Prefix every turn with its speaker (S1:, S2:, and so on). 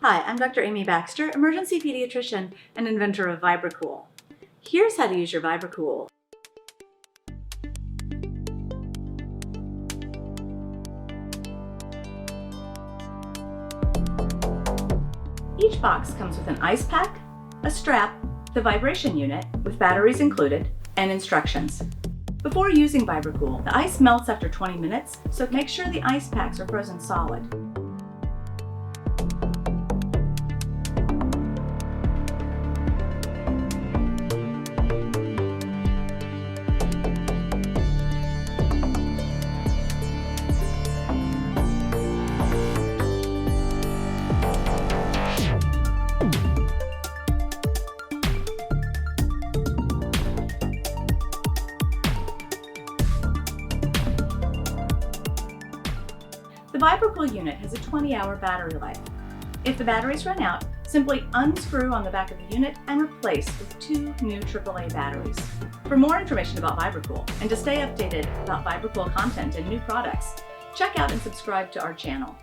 S1: Hi, I'm Dr. Amy Baxter, emergency pediatrician and inventor of VibraCool. Here's how to use your VibraCool. Each box comes with an ice pack, a strap, the vibration unit with batteries included, and instructions. Before using VibraCool, the ice melts after 20 minutes, so make sure the ice packs are frozen solid. The VibraCool unit has a 20-hour battery life. If the batteries run out, simply unscrew on the back of the unit and replace with 2 new AAA batteries. For more information about VibraCool and to stay updated about VibraCool content and new products, check out and subscribe to our channel.